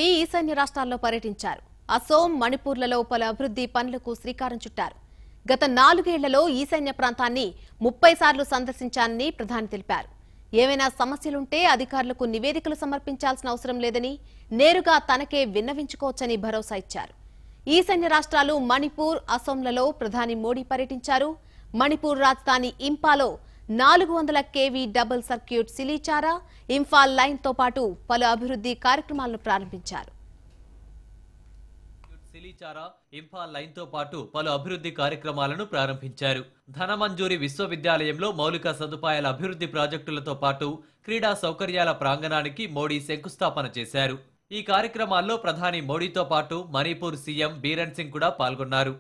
ఈశాన్య రాష్ట్రాల్లో పర్యటించారు. అసోం, మణిపూర్లలో పలు అభివృద్ధి పనులకు శ్రీకారం చుట్టారు. గత 4 ఏళ్లలో ఈశాన్య ప్రాంతాన్ని 30 సార్లు సందర్శించానని ప్రధాని తెలిపారు. ఏవైనా సమస్యలుంటే అధికారులకు నివేదికలు సమర్పించాల్సిన అవసరం లేదని, నేరుగా తనకే విన్నవించుకోవచ్చని భరోసా ఇచ్చారు. ఈశాన్య రాష్ట్రాలు మణిపూర్, అసోంలలో ప్రధాని మోడీ పర్యటించారు. మణిపూర్ రాజధాని ఇంపాలో 400 kV డబుల్ సర్క్యూట్ సిలిచారా, ఇంఫాల్ లైన్ తో పాటు పలు అభివృద్ధి కార్యక్రమాలను ప్రారంభించారు. సిలిచారా, ఇంఫాల్ లైన్ తో పాటు పలు అభివృద్ధి కార్యక్రమాలను ప్రారంభించారు. ధనమంజూరి విశ్వవిద్యాలయంలో మౌలిక సదుపాయాల అభివృద్ధి ప్రాజెక్టులతో పాటు క్రీడా సౌకర్యాల ప్రాంగణానికి మోడీ శంకుస్థాపన చేశారు. ఈ కార్యక్రమాల్లో ప్రధాని మోడీతో పాటు మణిపూర్ సీఎం బీరన్ సింగ్ కూడా పాల్గొన్నారు.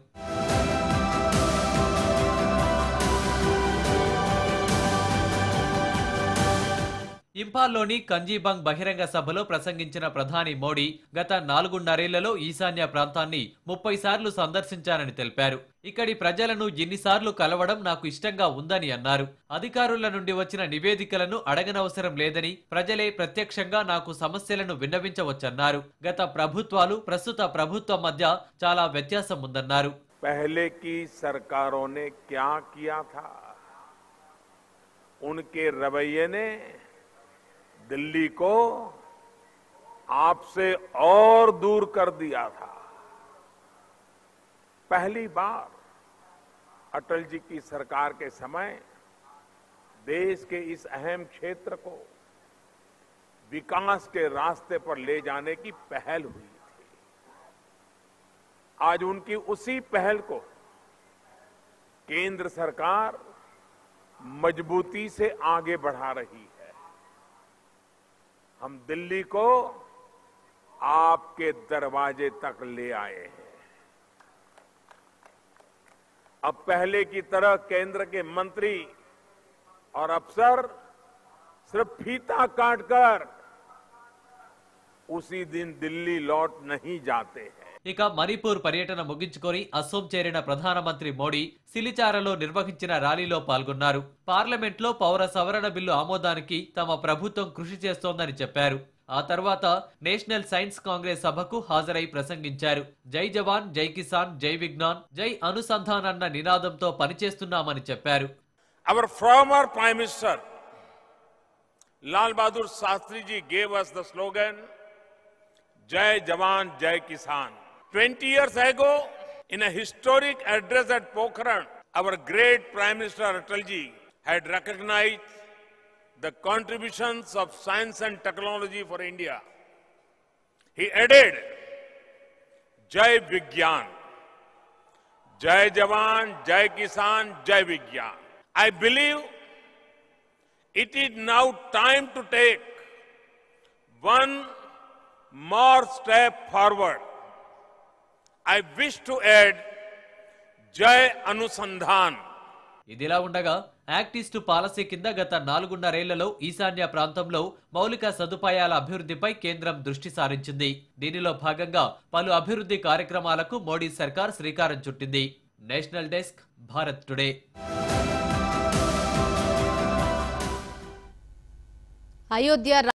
ఇంపాల్లోని కంజీబంగ్ బహిరంగ సభలో ప్రసంగించిన ప్రధాని మోడీ గత 4.5 ఈశాన్య ప్రాంతాన్ని 30 సార్లు సందర్శించానని తెలిపారు. ఇక్కడి ప్రజలను ఎన్నిసార్లు కలవడం నాకు ఇష్టంగా ఉందని అన్నారు. అధికారుల నుండి వచ్చిన నివేదికలను అడగనవసరం లేదని, ప్రజలే ప్రత్యక్షంగా నాకు సమస్యలను విన్నవించవచ్చన్నారు. గత ప్రభుత్వాలు, ప్రస్తుత ప్రభుత్వం మధ్య చాలా వ్యత్యాసం ఉందన్నారు. पहले की सरकारों ने क्या किया था, उनके रवैये ने दिल्ली को आपसे और दूर कर दिया था। पहली बार अटल जी की सरकार के समय देश के इस अहम क्षेत्र को विकास के रास्ते पर ले जाने की पहल हुई थी। आज उनकी उसी पहल को केंद्र सरकार मजबूती से आगे बढ़ा रही है। हम दिल्ली को आपके दरवाजे तक ले आए हैं। अब पहले की तरह केंद्र के मंत्री और अफसर सिर्फ फीता काटकर उसी दिन दिल्ली लौट नहीं जाते हैं। ఇక మణిపూర్ పర్యటన ముగించుకొని అసోం చేరిన ప్రధానమంత్రి మోడీ సిలిచారాలో నిర్వహించిన ర్యాలీలో పాల్గొన్నారు. పార్లమెంట్లో పౌర సవరణ బిల్లు ఆమోదానికి తమ ప్రభుత్వం కృషి చేస్తోందని చెప్పారు. ఆ తర్వాత నేషనల్ సైన్స్ కాంగ్రెస్ సభకు హాజరై ప్రసంగించారు. జై జవాన్, జై కిసాన్, జై విజ్ఞాన్, జై అనుసంధాన్ అన్న నినాదంతో పనిచేస్తున్నామని చెప్పారు. Our former Prime Minister Lal Bahadur Shastri ji gave us the slogan Jai Jawan, Jai Kisan. 20 years ago, in a historic address at Pokhran, our great Prime Minister Atal ji had recognized the contributions of science and technology for India. He added, Jai Vigyan, Jai Jawan, Jai Kisan, Jai Vigyan. I believe it is now time to take one more step forward. I wish to add Jai Anusandhan. ఇదిలా ఉండగా act east policy కింద గత 4.5 ఈశాన్య ప్రాంతంలో మౌలిక సదుపాయాల అభివృద్ధిపై కేంద్రం దృష్టి సారించింది. దీనిలో భాగంగా పలు అభివృద్ధి కార్యక్రమాలకు మోడీ సర్కార్ శ్రీకారం చుట్టింది. National desk, Bharat today. Ayodhya